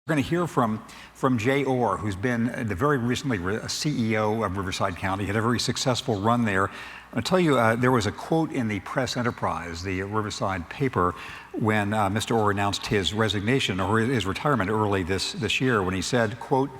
We're going to hear from Jay Orr, who's been very recently a CEO of Riverside County, had a very successful run there. I'll tell you, there was a quote in the Press Enterprise, the Riverside paper, when Mr. Orr announced his resignation or his retirement early this year, when he said, quote,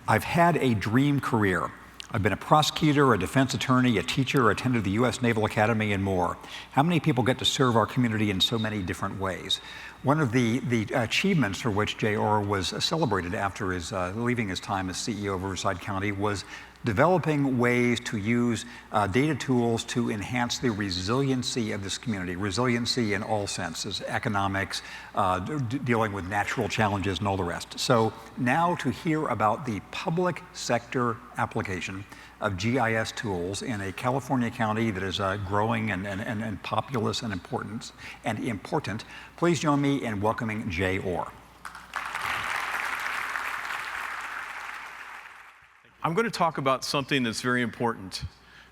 "I've had a dream career. I've been a prosecutor, a defense attorney, a teacher, attended the U.S. Naval Academy, and more. How many people get to serve our community in so many different ways?" One of the achievements for which Jay Orr was celebrated after his leaving his time as CEO of Riverside County was developing ways to use data tools to enhance the resiliency of this community, resiliency in all senses, economics, dealing with natural challenges and all the rest. So now to hear about the public sector application of GIS tools in a California county that is growing and populous and important, please join me in welcoming Jay Orr. I'm going to talk about something that's very important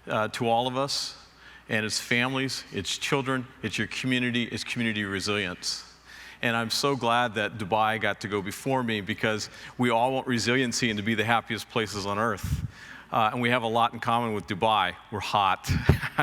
to all of us, and it's families, it's children, it's your community, it's community resilience. And I'm so glad that Dubai got to go before me, because we all want resiliency and to be the happiest places on earth. And we have a lot in common with Dubai. We're hot.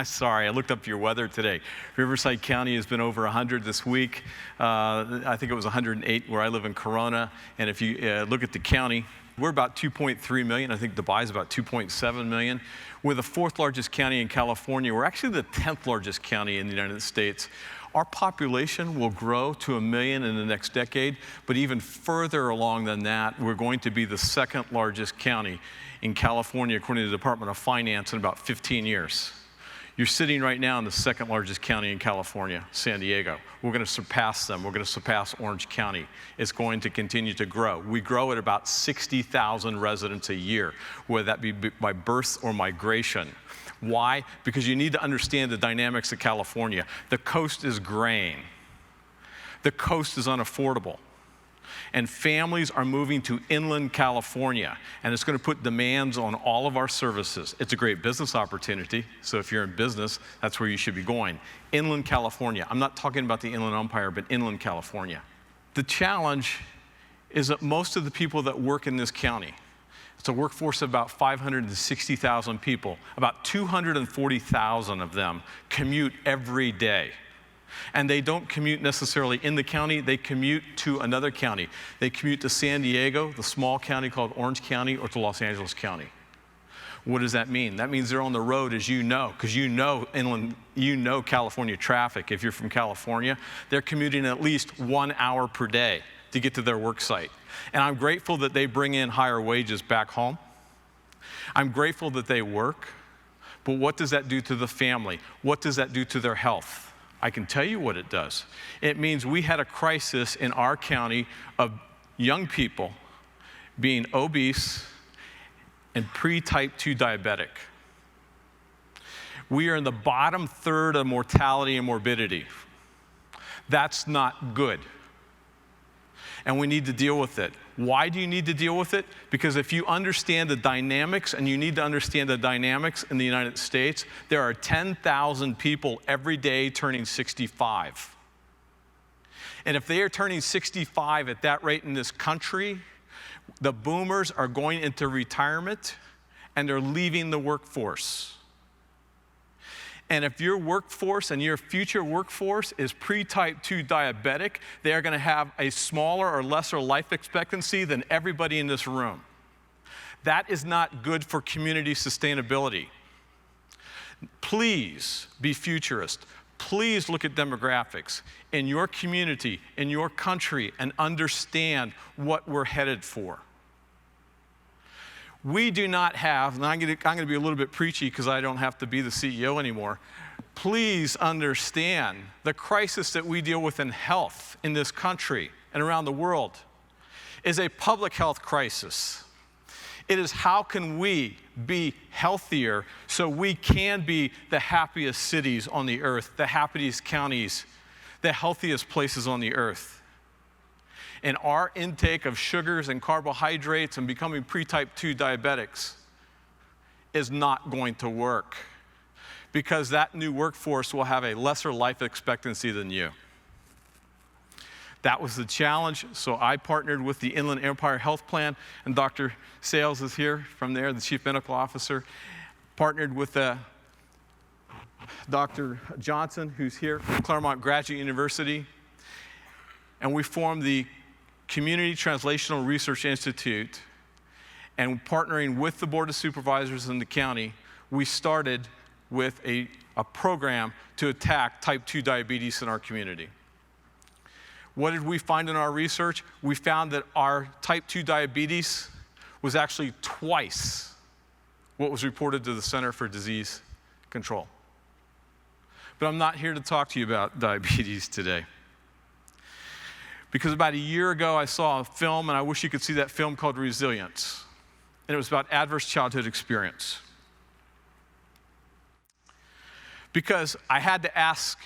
Sorry, I looked up your weather today. Riverside County has been over 100 this week. I think it was 108 where I live in Corona. And if you look at the county, we're about 2.3 million. I think Dubai is about 2.7 million. We're the 4th largest county in California. We're actually the 10th largest county in the United States. Our population will grow to 1 million in the next decade, but even further along than that, we're going to be the 2nd largest county in California, according to the Department of Finance, in about 15 years. You're sitting right now in the 2nd largest county in California, San Diego. We're going to surpass them. We're going to surpass Orange County. It's going to continue to grow. We grow at about 60,000 residents a year, whether that be by birth or migration. Why? Because you need to understand the dynamics of California. The coast is graying. The coast is unaffordable. And families are moving to inland California, and it's going to put demands on all of our services. It's a great business opportunity, so if you're in business, that's where you should be going. Inland California. I'm not talking about the Inland Empire, but inland California. The challenge is that most of the people that work in this county, it's a workforce of about 560,000 people. About 240,000 of them commute every day. And they don't commute necessarily in the county, they commute to another county. They commute to San Diego, the small county called Orange County, or to Los Angeles County. What does that mean? That means they're on the road, as you know, because you know California traffic. If you're from California, they're commuting at least 1 hour per day to get to their work site. And I'm grateful that they bring in higher wages back home. I'm grateful that they work, but what does that do to the family? What does that do to their health? I can tell you what it does. It means we had a crisis in our county of young people being obese and pre-type 2 diabetic. We are in the bottom third of mortality and morbidity. That's not good. And we need to deal with it. Why do you need to deal with it? Because if you understand the dynamics, and you need to understand the dynamics in the United States, there are 10,000 people every day turning 65. And if they are turning 65 at that rate in this country, the boomers are going into retirement and they're leaving the workforce. And if your workforce and your future workforce is pre-type 2 diabetic, they are going to have a smaller or lesser life expectancy than everybody in this room. That is not good for community sustainability. Please be futurist. Please look at demographics in your community, in your country, and understand what we're headed for. We do not have, and I'm going to be a little bit preachy because I don't have to be the CEO anymore. Please understand the crisis that we deal with in health in this country and around the world is a public health crisis. It is how can we be healthier so we can be the happiest cities on the earth, the happiest counties, the healthiest places on the earth. And our intake of sugars and carbohydrates and becoming pre-type 2 diabetics is not going to work, because that new workforce will have a lesser life expectancy than you. That was the challenge, so I partnered with the Inland Empire Health Plan, and Dr. Sales is here from there, the Chief Medical Officer, partnered with Dr. Johnson, who's here from Claremont Graduate University, and we formed the Community Translational Research Institute, and partnering with the Board of Supervisors in the county, we started with a program to attack type 2 diabetes in our community. What did we find in our research? We found that our type 2 diabetes was actually twice what was reported to the Center for Disease Control. But I'm not here to talk to you about diabetes today. Because about a year ago, I saw a film, and I wish you could see that film, called Resilience. And it was about adverse childhood experience. Because I had to ask,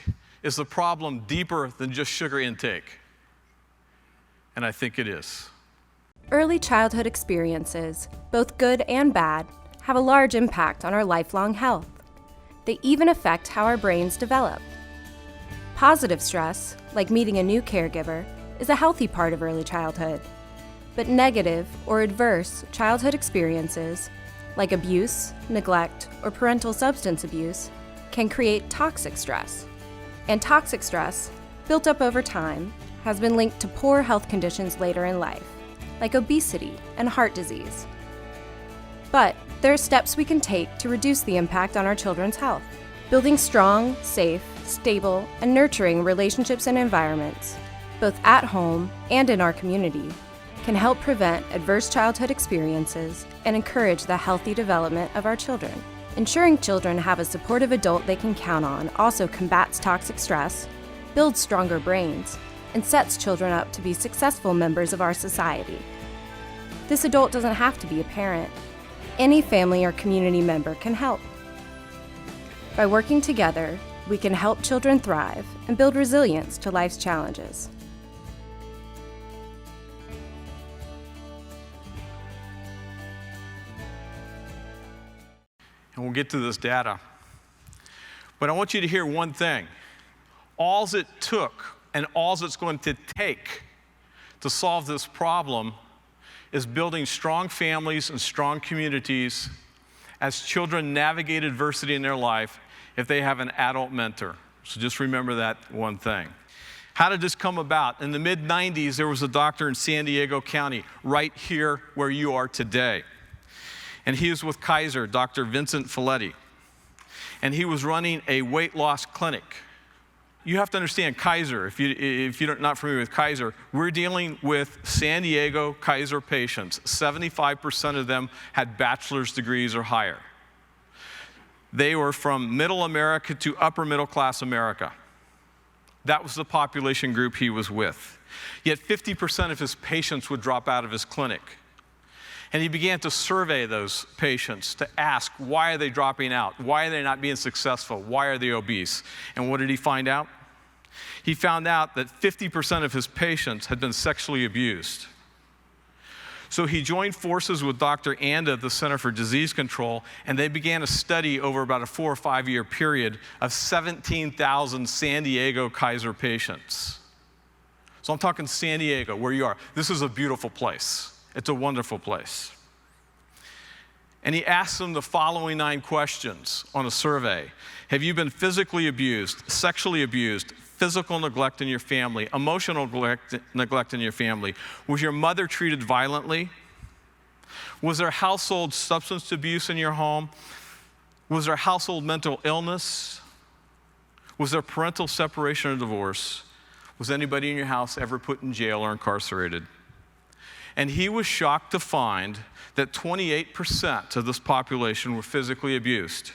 is the problem deeper than just sugar intake? And I think it is. Early childhood experiences, both good and bad, have a large impact on our lifelong health. They even affect how our brains develop. Positive stress, like meeting a new caregiver, is a healthy part of early childhood. But negative or adverse childhood experiences, like abuse, neglect, or parental substance abuse, can create toxic stress. And toxic stress, built up over time, has been linked to poor health conditions later in life, like obesity and heart disease. But there are steps we can take to reduce the impact on our children's health. Building strong, safe, stable, and nurturing relationships and environments, both at home and in our community, can help prevent adverse childhood experiences and encourage the healthy development of our children. Ensuring children have a supportive adult they can count on also combats toxic stress, builds stronger brains, and sets children up to be successful members of our society. This adult doesn't have to be a parent. Any family or community member can help. By working together, we can help children thrive and build resilience to life's challenges. And we'll get to this data. But I want you to hear one thing. All it took and all it's going to take to solve this problem is building strong families and strong communities as children navigate adversity in their life if they have an adult mentor. So just remember that one thing. How did this come about? In the mid-90s, there was a doctor in San Diego County, right here where you are today. And he was with Kaiser, Dr. Vincent Folletti. And he was running a weight loss clinic. You have to understand Kaiser, if you're not familiar with Kaiser, we're dealing with San Diego Kaiser patients. 75% of them had bachelor's degrees or higher. They were from middle America to upper middle class America. That was the population group he was with. Yet 50% of his patients would drop out of his clinic. And he began to survey those patients to ask, why are they dropping out? Why are they not being successful? Why are they obese? And what did he find out? He found out that 50% of his patients had been sexually abused. So he joined forces with Dr. Anda at the Center for Disease Control, and they began a study over about a 4 or 5 year period of 17,000 San Diego Kaiser patients. So I'm talking San Diego, where you are. This is a beautiful place. It's a wonderful place. And he asked them the following 9 questions on a survey. Have you been physically abused, sexually abused, physical neglect in your family, emotional neglect in your family? Was your mother treated violently? Was there household substance abuse in your home? Was there household mental illness? Was there parental separation or divorce? Was anybody in your house ever put in jail or incarcerated? And he was shocked to find that 28% of this population were physically abused,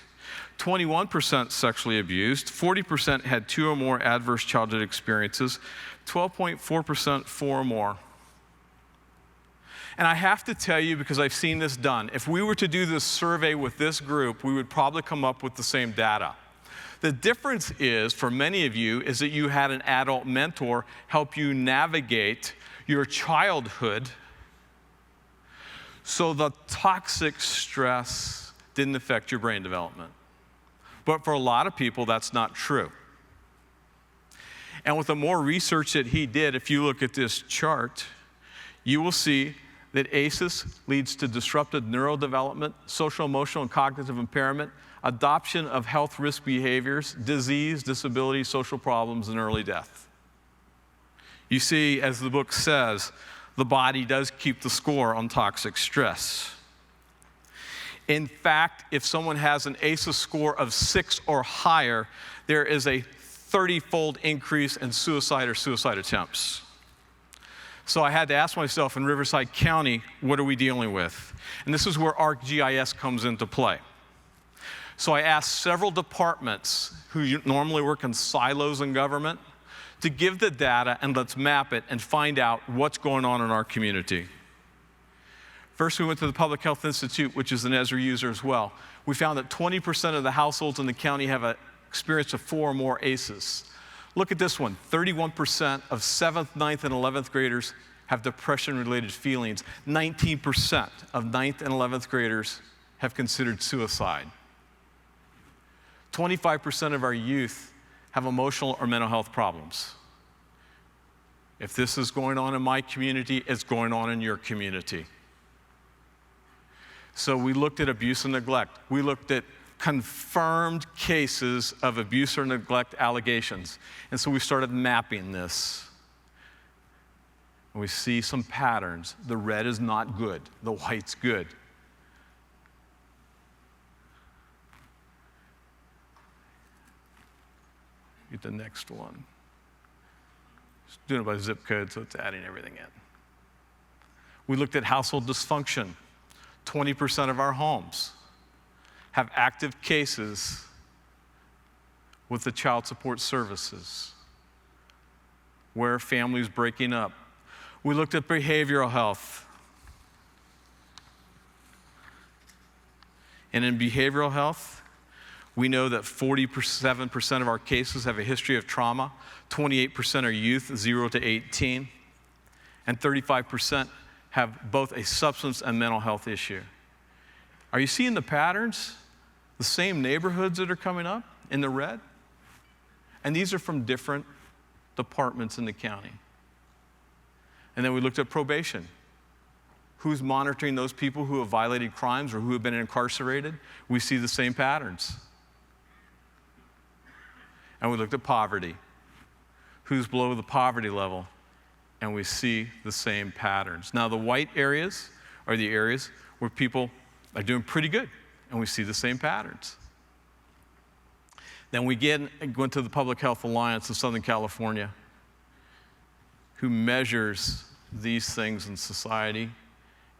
21% sexually abused, 40% had 2 or more adverse childhood experiences, 12.4% 4 or more. And I have to tell you, because I've seen this done, if we were to do this survey with this group, we would probably come up with the same data. The difference is, for many of you, is that you had an adult mentor help you navigate your childhood, so the toxic stress didn't affect your brain development. But for a lot of people, that's not true. And with the more research that he did, if you look at this chart, you will see that ACEs leads to disrupted neurodevelopment, social, emotional, and cognitive impairment, adoption of health risk behaviors, disease, disability, social problems, and early death. You see, as the book says, the body does keep the score on toxic stress. In fact, if someone has an ACEs score of 6 or higher, there is a 30-fold increase in suicide or suicide attempts. So I had to ask myself, in Riverside County, what are we dealing with? And this is where ArcGIS comes into play. So I asked several departments who normally work in silos in government to give the data and let's map it and find out what's going on in our community. First, we went to the Public Health Institute, which is an Esri user as well. We found that 20% of the households in the county have an experience of 4 or more ACEs. Look at this one, 31% of 7th, 9th, and 11th graders have depression-related feelings. 19% of 9th and 11th graders have considered suicide. 25% of our youth have emotional or mental health problems. If this is going on in my community, it's going on in your community. So we looked at abuse and neglect. We looked at confirmed cases of abuse or neglect allegations. And so we started mapping this. And we see some patterns. The red is not good. The white's good. Get the next one. It's doing it by zip code, so it's adding everything in. We looked at household dysfunction. 20% of our homes have active cases with the child support services, where families breaking up. We looked at behavioral health. And in behavioral health, we know that 47% of our cases have a history of trauma, 28% are youth, 0 to 18, and 35% have both a substance and mental health issue. Are you seeing the patterns? The same neighborhoods that are coming up in the red? And these are from different departments in the county. And then we looked at probation. Who's monitoring those people who have violated crimes or who have been incarcerated? We see the same patterns. And we looked at poverty. Who's below the poverty level? And we see the same patterns. Now, the white areas are the areas where people are doing pretty good, and we see the same patterns. Then we went to the Public Health Alliance of Southern California, who measures these things in society.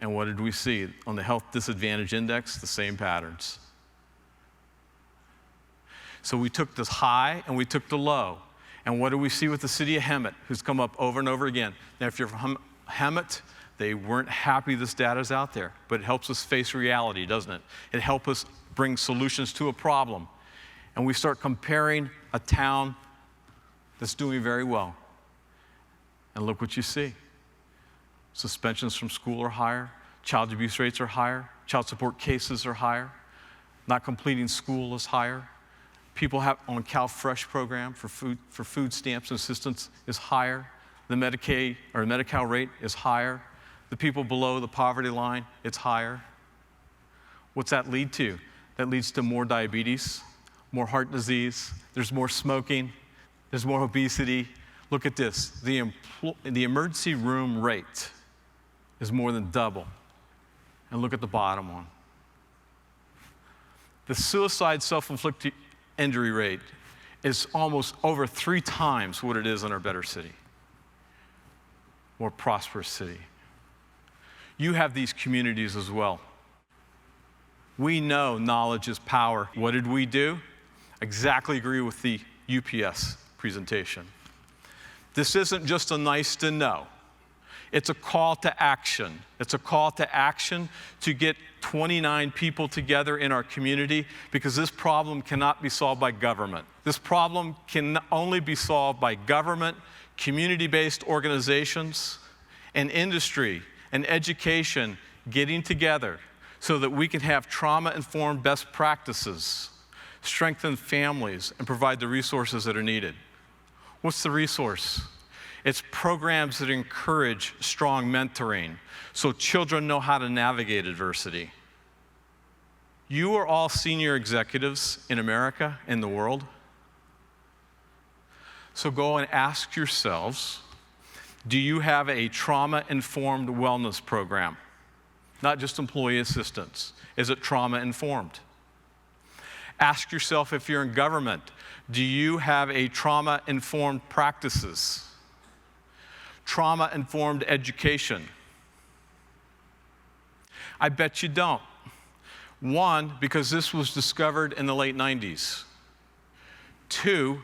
And what did we see? On the Health Disadvantage Index, the same patterns. So we took the high and we took the low. And what do we see with the city of Hemet, who's come up over and over again? Now, if you're from Hemet, they weren't happy this data's out there, but it helps us face reality, doesn't it? It helps us bring solutions to a problem. And we start comparing a town that's doing very well. And look what you see. Suspensions from school are higher, child abuse rates are higher, child support cases are higher, not completing school is higher. People have on CalFresh program for food stamps and assistance is higher. The Medicaid or Medi-Cal rate is higher. The people below the poverty line, it's higher. What's that lead to? That leads to more diabetes, more heart disease, there's more smoking, there's more obesity. Look at this, the emergency room rate is more than double. And look at the bottom one. The suicide self-inflicted injury rate is almost over 3 times what it is in our better city, more prosperous city. You have these communities as well. We know knowledge is power. What did we do? Exactly agree with the UPS presentation. This isn't just a nice to know. It's a call to action. It's a call to action to get 29 people together in our community, because this problem cannot be solved by government. This problem can only be solved by government, community-based organizations, and industry and education getting together so that we can have trauma-informed best practices, strengthen families, and provide the resources that are needed. What's the resource? It's programs that encourage strong mentoring so children know how to navigate adversity. You are all senior executives in America, in the world. So go and ask yourselves, do you have a trauma-informed wellness program? Not just employee assistance. Is it trauma-informed? Ask yourself, if you're in government, do you have a trauma-informed practices? Trauma-informed education? I bet you don't. One, because this was discovered in the late 90s. Two,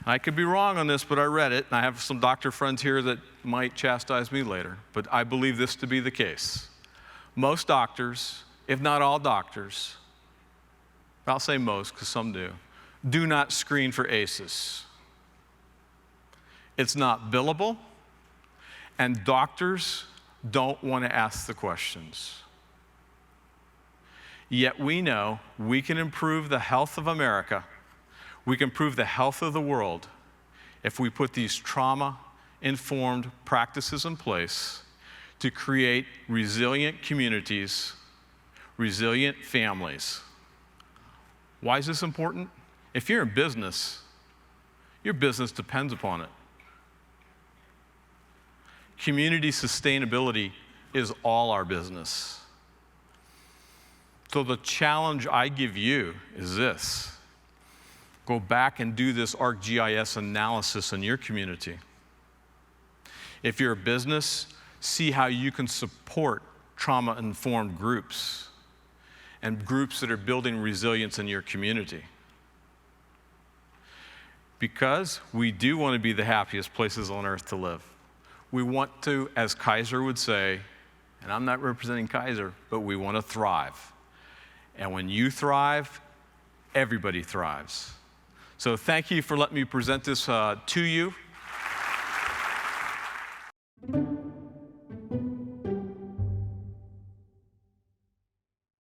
I could be wrong on this, but I read it, and I have some doctor friends here that might chastise me later, but I believe this to be the case. Most doctors, if not all doctors, I'll say most because some do not screen for ACEs. It's not billable, and doctors don't want to ask the questions. Yet we know we can improve the health of America, we can improve the health of the world if we put these trauma-informed practices in place to create resilient communities, resilient families. Why is this important? If you're in business, your business depends upon it. Community sustainability is all our business. So the challenge I give you is this. Go back and do this ArcGIS analysis in your community. If you're a business, see how you can support trauma-informed groups and groups that are building resilience in your community. Because we do want to be the happiest places on earth to live. We want to, as Kaiser would say, and I'm not representing Kaiser, but we want to thrive. And when you thrive, everybody thrives. So thank you for letting me present this to you.